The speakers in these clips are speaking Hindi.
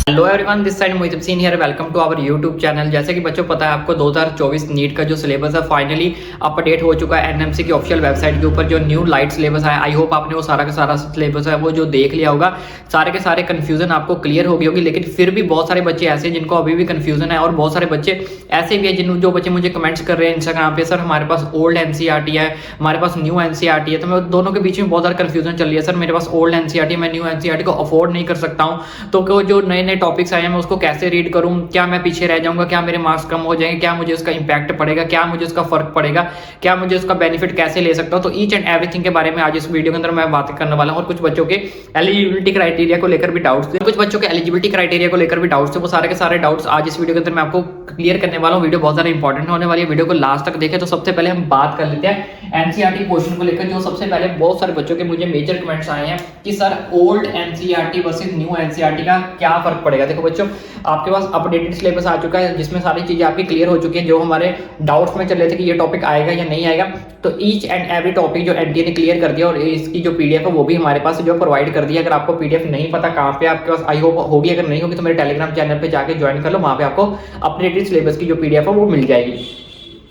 Hello everyone, this side Mohit Singh here. Welcome to our YouTube channel. जैसे कि बच्चों पता है आपको 2024 नीट का जो सिलेबस है फाइनली अपडेट हो चुका है एनएमसी की ऑफिशियल वेबसाइट के ऊपर। जो न्यू लाइट सिलेबस है, आई होप आपने वो सारा का सारा सिलेबस है वो जो देख लिया होगा। सारे के सारे कन्फ्यूजन आपको क्लियर हो गई होगी, लेकिन फिर भी बहुत सारे बच्चे ऐसे हैं जिनको अभी भी कन्फ्यूजन है, और बहुत सारे बच्चे ऐसे भी है जो बच्चे मुझे कमेंट्स कर रहे हैं इंस्टाग्राम पे, सर हमारे पास ओल्ड एनसीईआरटी है, हमारे पास न्यू एनसीईआरटी है। तो मैं दोनों के बीच में बहुत ज़्यादा कन्फ्यूजन चल रही है। सर मेरे पास ओल्ड एनसीईआरटी, मैं न्यू एनसीईआरटी को अफोर्ड नहीं कर सकता हूँ, तो जो नए नए टॉपिक्स आए हैं मैं उसको कैसे रीड करूं, क्या मैं पीछे रह जाऊंगा, क्या मेरे मार्क्स कम हो जाएंगे, क्या मुझे उसका इंपैक्ट पड़ेगा, क्या मुझे उसका फर्क पड़ेगा, क्या मुझे उसका बेनिफिट कैसे ले सकता हूं। तो ईच एंड एवरीथिंग के बारे में आज इस वीडियो के अंदर मैं बात करने वाला हूं। और कुछ बच्चों के एलिजिबिलिटी क्राइटेरिया को लेकर भी डाउट्स थे, कुछ बच्चों के एलिजिबिलिटी क्राइटेरिया को लेकर भी डाउट्स थे। वो सारे के सारे डाउट्स आज इस वीडियो के अंदर मैं आपको क्लियर करने वाला हूं। वीडियो बहुत ज्यादा इंपॉर्टेंट होने वाली है, वीडियो को लास्ट तक देखें। तो सबसे पहले हम बात कर लेते हैं एनसीईआरटी पोर्शन को लेकर। जो सबसे पहले बहुत सारे बच्चों के मुझे मेजर कमेंट्स आए हैं कि sir old NCERT versus new NCERT का क्या फर्क पड़ेगा। देखो बच्चों, आपके पास अपडेटेड सिलेबस आ चुका है जिसमें सारी चीजें आपकी क्लियर हो चुकी है। जो हमारे डाउट्स में चल रहे थे कि ये टॉपिक आएगा या नहीं आएगा, तो ईच एंड एवरी टॉपिक जो एनटीए ने क्लियर कर दिया, और इसकी जो पीडीएफ है वो भी हमारे पास जो प्रोवाइड कर दिया। अगर आपको पीडीएफ नहीं पता कहाँ पे आपके पास, आई होप होगी, अगर नहीं होगी तो मेरे टेलीग्राम चैनल पे जाके ज्वाइन कर लो, वहां पे आपको अपडेटेड सिलेबस की जो पीडीएफ है वो मिल जाएगी,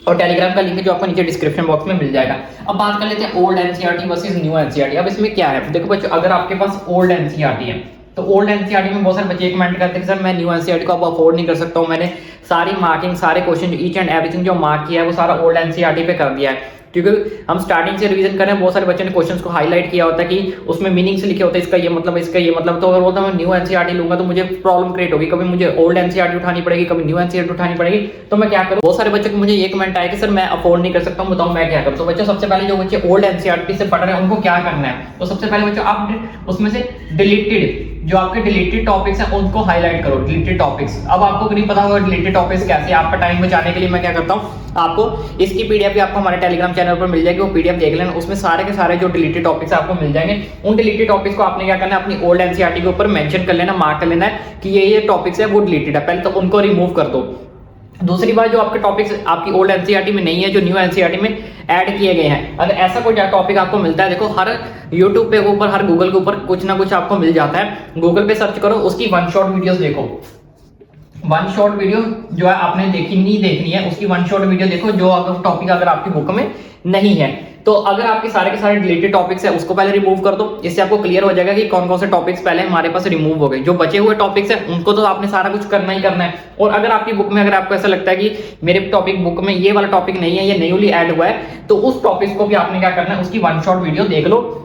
और टेलीग्राम का लिंक जो आपको नीचे डिस्क्रिप्शन बॉक्स में मिल जाएगा। अब बात कर लेते हैं old NCERT versus new NCERT. अब इसमें क्या है, देखो बच्चों, अगर आपके पास ओल्ड एनसीईआरटी है तो ओल्ड एनसीईआरटी में बहुत सारे बच्चे कमेंट करते हैं कि सर मैं न्यू एनसीईआरटी को अब अफोर्ड नहीं कर सकता हूँ, मैंने सारी मार्किंग, सारे क्वेश्चन, ईच एंड एवरीथिंग जो मार्क किया है वो सारा ओल्ड एनसीईआरटी पे कर दिया है। क्योंकि हम स्टार्टिंग से रिवीजन कर रहे हैं, बहुत सारे बच्चों ने क्वेश्चंस को हाईलाइट किया होता है कि उसमें मीनिंग से लिखे होते हैं, इसका ये मतलब, इसका ये मतलब। तो अगर बोलता मैं न्यू एनसीईआरटी लूंगा तो मुझे प्रॉब्लम क्रिएट होगी, कभी मुझे ओल्ड एनसीईआरटी उठानी पड़ेगी, कभी न्यू एनसीईआरटी उठानी पड़ेगी। तो मैं क्या करूँ, बहुत सारे बच्चों को मुझे ये कमेंट आया कि सर मैं अफोर्ड नहीं कर सकता हूँ, बताओ मैं क्या करूँ। तो बच्चों, सबसे पहले जो बच्चे ओल्ड एनसीईआरटी से पढ़ रहे हैं उनको क्या करना है, तो सबसे पहले बच्चों आप उसमें से डिलीटेड जो आपके डिलीटेड टॉपिक्स हैं उनको हाईलाइट करो। डिलीटेड टॉपिक्स, अब आपको नहीं पता होगा डिलीटेड टॉपिक्स कैसे, आपका टाइम बचाने के लिए मैं क्या करता हूँ, आपको इसकी पीडीएफ भी आपको हमारे टेलीग्राम चैनल पर मिल जाएगी, वो पीडीएफ देख लेना, उसमें सारे के सारे जो डिलीटेड टॉपिक्स आपको मिल जाएंगे। उन डिलीटेड टॉपिक्स को आपने क्या करना है, अपनी ओल्ड एनसीईआरटी के ऊपर मेंशन कर लेना, मार्क कर लेना है कि ये टॉपिक्स है वो डिलीटेड है, पहले तो उनको रिमूव कर दो। दूसरी बात, जो आपके टॉपिक्स आपकी ओल्ड एनसीईआरटी में नहीं है, जो न्यू एनसीईआरटी में ऐड किए गए हैं, अगर ऐसा कोई टॉपिक आपको मिलता है, देखो हर यूट्यूब पे ऊपर, हर गूगल के ऊपर कुछ ना कुछ आपको मिल जाता है। गूगल पे सर्च करो, उसकी वन शॉट वीडियोस देखो, वन शॉट वीडियो जो है आपने देखनी है, उसकी वन शॉट वीडियो देखो, जो अगर टॉपिक अगर आपकी बुक में नहीं है। तो अगर आपके सारे के सारे डिलीटेड टॉपिक्स है उसको पहले रिमूव कर दो, इससे आपको क्लियर हो जाएगा कि कौन कौन से टॉपिक्स पहले हमारे पास रिमूव हो गए। जो बचे हुए टॉपिक्स है उनको तो आपने सारा कुछ करना ही करना है। और अगर आपकी बुक में, अगर आपको ऐसा लगता है कि मेरे टॉपिक बुक में ये वाला टॉपिक नहीं है, ये न्यूली ऐड हुआ है, तो उस टॉपिक को भी आपने क्या करना है, उसकी वन शॉट वीडियो देख लो।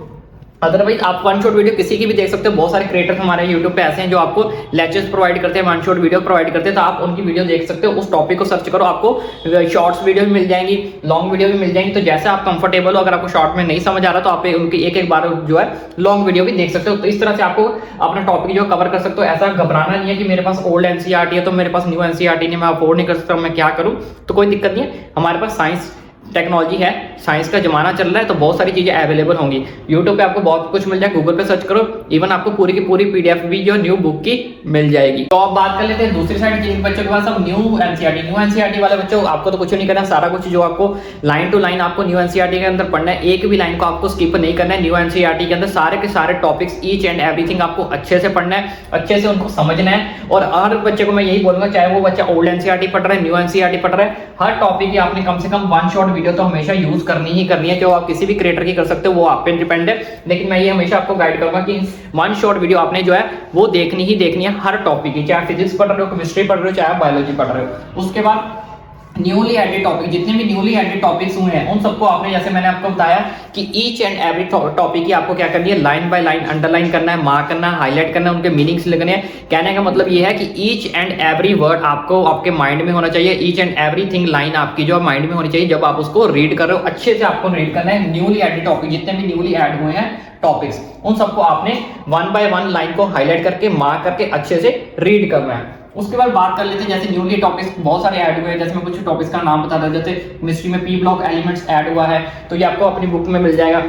अदरवाइज आप वन शॉट वीडियो किसी की भी देख सकते हो। बहुत सारे क्रिएटर्स हमारे यूट्यूब पे ऐसे हैं जो आपको लेक्चर्स प्रोवाइड करते हैं, वन शॉट वीडियो प्रोवाइड करते हैं, तो आप उनकी वीडियो देख सकते हो। उस टॉपिक को सर्च करो, आपको शॉर्ट्स वीडियो भी मिल जाएंगी, लॉन्ग वीडियो भी मिल जाएंगी। तो जैसे आप कंफर्टेबल हो, अगर आपको शॉर्ट में नहीं समझ आ रहा तो आप उनकी एक बार जो है लॉन्ग वीडियो भी देख सकते हो। तो इस तरह से आपको अपना टॉपिक जो कवर कर सकते हो। ऐसा घबराना नहीं है कि मेरे पास ओल्ड एनसीईआरटी है तो मेरे पास न्यू एनसीईआरटी नहीं, मैं अफोर्ड नहीं कर सकता, मैं क्या करूँ। तो कोई दिक्कत नहीं है, हमारे पास साइंस टेक्नोलॉजी है, साइंस का जमाना चल रहा है, तो बहुत सारी चीजें अवेलेबल होंगी। यूट्यूब पे आपको बहुत कुछ मिल जाए, गूगल पे सर्च करो, इवन आपको पूरी की पूरी पीडीएफ भी जो न्यू बुक की मिल जाएगी। तो अब बात कर लेते हैं दूसरी साइड, जिन बच्चों के पास अब न्यू एनसीईआरटी वाले बच्चों, आपको तो कुछ नहीं करना, सारा कुछ जो आपको लाइन टू लाइन आपको न्यू एनसीईआरटी के अंदर पढ़ना है, एक भी लाइन को आपको स्किप नहीं करना है। न्यू एनसीईआरटी के अंदर सारे के सारे टॉपिक्स, ईच एंड एवरीथिंग आपको अच्छे से पढ़ना है, अच्छे से उनको समझना है। और हर बच्चे को मैं यही बोलूंगा, चाहे वो बच्चा ओल्ड एनसीईआरटी पढ़ रहा है, न्यू एनसीईआरटी पढ़ रहा है, हर टॉपिक की आपने कम से कम वन शॉट वीडियो तो हमेशा यूज करनी ही करनी है। जो आप किसी भी क्रिएटर की कर सकते हो, वो आप पे डिपेंड है, लेकिन मैं ये हमेशा आपको गाइड करूंगा कि वन शॉट वीडियो आपने जो है वो देखनी ही देखनी है हर टॉपिक की, चाहे फिजिक्स पढ़ रहे हो, केमिस्ट्री पढ़ रहे हो, चाहे बायोलॉजी पढ़ रहे हो। उसके बाद न्यूली एडेड टॉपिक, जितने भी न्यूली एडेड टॉपिक्स हुए हैं उन सबको आपने, जैसे मैंने आपको बताया कि ईच एंड एवरी टॉपिक की आपको क्या करनी है, लाइन बाय लाइन अंडरलाइन करना है, मार्क करना है, हाईलाइट करना है, उनके मीनिंग्स लिखने हैं। कहने का मतलब ये है कि ईच एंड एवरी वर्ड आपको आपके माइंड में होना चाहिए, ईच एंड एवरीथिंग लाइन आपकी जो माइंड में होनी चाहिए जब आप उसको रीड कर रहे हो। अच्छे से आपको रीड करना है। न्यूली एडेड टॉपिक, जितने भी न्यूली एड हुए हैं टॉपिक्स, उन सबको आपने वन बाय वन लाइन को हाईलाइट करके, मार्क करके अच्छे से रीड करना है। उसके बाद बात कर लेते हैं, जैसे न्यूली टॉपिक्स बहुत सारे ऐड हुए हैं, जैसे मैं कुछ टॉपिक्स का नाम बता रहा हूं। जैसे केमिस्ट्री में पी ब्लॉक एलिमेंट्स ऐड हुआ है, तो ये आपको अपनी बुक में मिल जाएगा।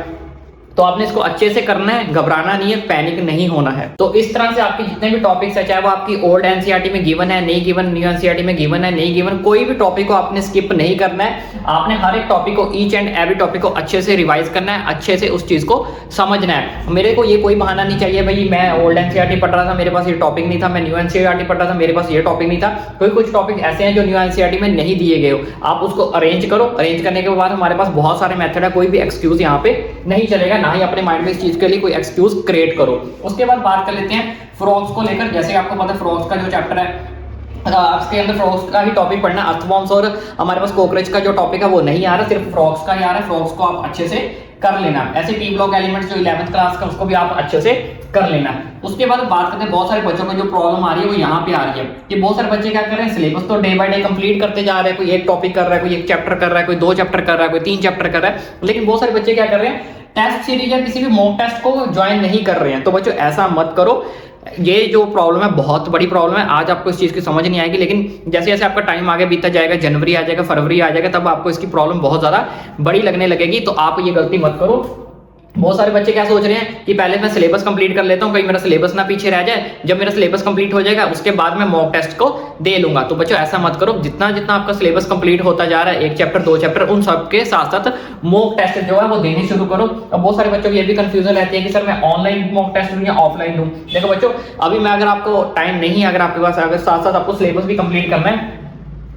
तो आपने इसको अच्छे से करना है, घबराना नहीं है, पैनिक नहीं होना है। तो इस तरह से आपके जितने भी टॉपिक्स है, चाहे वो आपकी ओल्ड एनसीईआरटी में गिवन है, नहीं गिवन, न्यू एनसीईआरटी में गिवन है, नहीं गिवन, कोई भी टॉपिक को आपने स्किप नहीं करना है। आपने हर एक टॉपिक को, ईच एंड एवरी टॉपिक को अच्छे से रिवाइज करना है, अच्छे से उस चीज को समझना है। मेरे को ये कोई बहाना नहीं चाहिए भाई मैं ओल्ड एनसीईआरटी पढ़ रहा था, मेरे पास ये टॉपिक नहीं था, मैं न्यू एनसीईआरटी पढ़ रहा था, मेरे पास ये टॉपिक नहीं था। क्योंकि कुछ टॉपिक ऐसे हैं जो न्यू एनसीईआरटी में नहीं दिए गए हो, आप उसको अरेंज करो। अरेंज करने के बाद हमारे पास बहुत सारे मेथड है, कोई भी एक्सक्यूज यहाँ पे नहीं चलेगा, ना ही अपने माइंड में इस चीज के लिए कोई एक्सक्यूज क्रिएट करो। उसके बाद बात कर लेते हैं फ्रॉग्स को लेकर। जैसे आपको पता है फ्रॉग्स का जो चैप्टर है, आपके अंदर फ्रॉग्स का ही टॉपिक पढ़ना, अर्थवॉर्म्स और हमारे पास कॉकरोच का जो टॉपिक है वो नहीं आ रहा, सिर्फ फ्रॉग्स का ही आ रहा है। फ्रॉग्स को आप अच्छे से कर लेना। ऐसे पी ब्लॉक एलिमेंट्स जो 11th क्लास का, उसको भी आप अच्छे से कर लेना। उसके बाद बात करते हैं बहुत सारे बच्चों को जो प्रॉब्लम आ रही है वो यहाँ पे आ रही है कि बहुत सारे बच्चे क्या कर रहे हैं, सिलेबस तो डे बाय डे कंप्लीट करते जा रहे हैं, कोई एक टॉपिक कर रहा है, कोई एक चैप्टर कर रहा है, कोई 2 चैप्टर कर रहा है, कोई 3 चैप्टर कर रहा है, लेकिन बहुत सारे बच्चे क्या कर रहे हैं, टेस्ट सीरीज या किसी भी मॉक टेस्ट को ज्वाइन नहीं कर रहे हैं। तो बच्चों ऐसा मत करो, ये जो प्रॉब्लम है बहुत बड़ी प्रॉब्लम है। आज आपको इस चीज की समझ नहीं आएगी, लेकिन जैसे जैसे आपका टाइम आगे बीतता जाएगा, जनवरी आ जाएगा, फरवरी आ जाएगा, तब आपको इसकी प्रॉब्लम बहुत ज्यादा बड़ी लगने लगेगी। तो आप ये गलती मत करो। बहुत सारे बच्चे क्या सोच रहे हैं कि पहले मैं सिलेबस कंप्लीट कर लेता हूं, कहीं मेरा सिलेबस ना पीछे रह जाए, जब मेरा सिलेबस कंप्लीट हो जाएगा उसके बाद मैं मॉक टेस्ट को दे लूंगा। तो बच्चों ऐसा मत करो, जितना जितना आपका सिलेबस कंप्लीट होता जा रहा है, 1 चैप्टर 2 चैप्टर, उन सबके साथ साथ मॉक टेस्ट जो है वो देने शुरू करो। अब बहुत सारे बच्चों की ये भी कंफ्यूजन रहती है कि सर मैं ऑनलाइन मॉक टेस्ट दूं या ऑफलाइन दूं। देखो बच्चों, अभी मैं अगर आपको टाइम नहीं, अगर आपके पास अगर साथ साथ आपको सिलेबस भी कंप्लीट करना है,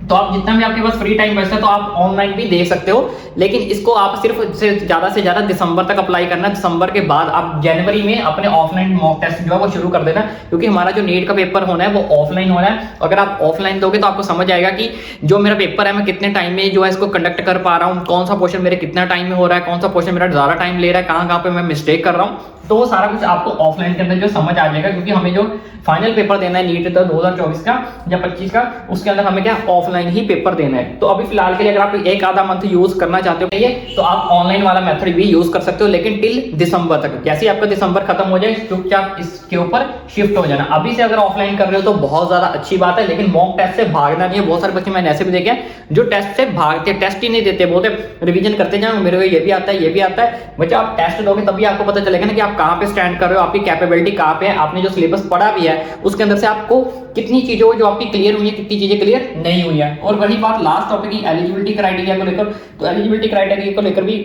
तो आप जितना भी आपके पास फ्री टाइम बचता है तो आप ऑनलाइन भी दे सकते हो, लेकिन इसको आप सिर्फ से ज्यादा दिसंबर तक अप्लाई करना। दिसंबर के बाद आप जनवरी में अपने ऑफलाइन मॉक टेस्ट जो है वो शुरू कर देना, क्योंकि हमारा जो नीट का पेपर होना है वो ऑफलाइन होना है। अगर आप ऑफलाइन दोगे तो आपको समझ आएगा कि जो मेरा पेपर है मैं कितने टाइम में जो है इसको कंडक्ट कर पा रहा हूँ, कौन सा क्वेश्चन मेरे कितना टाइम में हो रहा है, कौन सा क्वेश्चन मेरा ज्यादा टाइम ले रहा है, कहाँ पे मैं मिस्टेक कर रहा हूँ। तो वो सारा कुछ आपको ऑफलाइन के अंदर जो समझ आ जाएगा, क्योंकि हमें जो फाइनल पेपर देना है नीट 2024 का या 25 का, उसके अंदर हमें क्या ऑफलाइन ही पेपर देना है। तो अभी फिलहाल के लिए अगर आप एक आधा मंथ यूज करना चाहते हो तो आप ऑनलाइन वाला मेथड भी यूज कर सकते हो, लेकिन टिल दिसंबर तक। जैसे आपका दिसंबर खत्म हो जाए चुपचाप इसके ऊपर शिफ्ट हो जाना। अभी से अगर ऑफलाइन कर रहे हो तो बहुत ज्यादा अच्छी बात है, लेकिन मॉक टेस्ट से भागना नहीं है। बहुत सारे बच्चे मैंने ऐसे भी देखे हैं जो टेस्ट से भागते, टेस्ट ही नहीं देते, बोलते रिवीजन करते जाओ, मेरे को ये भी आता है, ये भी आता है। बच्चा आप टेस्ट दोगे तभी आपको पता चलेगा ना कि आप कहाँ पे स्टैंड कर रहे हो, आपकी कैपेबिलिटी कहाँ पे है, आपने जो सिलेबस पढ़ा भी है उसके अंदर से आपको कितनी चीजों जो आपकी क्लियर हुई है, कितनी चीजें क्लियर नहीं हुई है। और वही बात लास्ट टॉपिक की एलिजिबिलिटी क्राइटेरिया को लेकर, तो एलिजिबिलिटी क्राइटेरिया को लेकर भी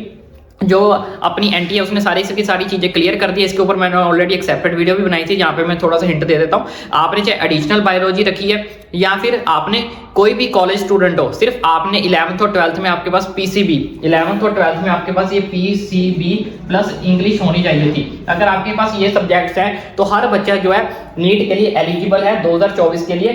जो अपनी एनटी है उसने सारी की सारी चीजें क्लियर कर दी है। इसके ऊपर मैंने ऑलरेडी एक सेपरेट वीडियो भी बनाई थी, जहां पे मैं थोड़ा सा हिंट दे देता हूं। आपने चाहे एडिशनल बायोलॉजी रखी है या फिर आपने कोई भी कॉलेज स्टूडेंट हो, सिर्फ आपने 11th और 12th में आपके पास पीसीबी, 11th और 12th में आपके पास ये पीसीबी प्लस इंग्लिश होनी चाहिए थी। अगर आपके पास ये सब्जेक्ट्स हैं तो हर बच्चा जो है नीट के लिए एलिजिबल है 2024 के लिए।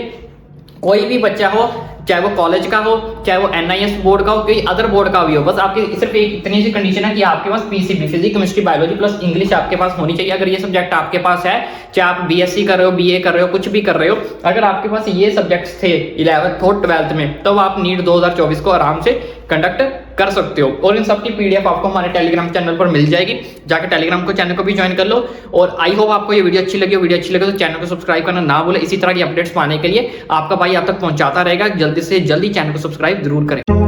कोई भी बच्चा हो, चाहे वो कॉलेज का हो, चाहे वो एनआईएस बोर्ड का हो, कोई अदर बोर्ड का भी हो, बस आपकी सिर्फ एक इतनी सी कंडीशन है कि आपके पास PCB, physics chemistry biology plus English आपके पास होनी चाहिए। अगर ये सब्जेक्ट आपके पास है, चाहे आप बीएससी कर रहे हो, बीए कर रहे हो, कुछ भी कर रहे हो, अगर आपके पास ये सब्जेक्ट्स थे 11th और 12th में, तो आप नीट 2024 को आराम से कंडक्ट कर सकते हो। और इन सब की पीडीएफ आपको हमारे टेलीग्राम चैनल पर मिल जाएगी, जाकर टेलीग्राम को चैनल को भी ज्वाइन कर लो। और आई होप आपको ये वीडियो अच्छी लगी। वीडियो अच्छी लगे तो चैनल को सब्सक्राइब करना ना भूले। इसी तरह की अपडेट्स पाने के लिए आपका भाई आप तक पहुंचाता रहेगा। जल्दी से जल्दी चैनल को सब्सक्राइब जरूर करें।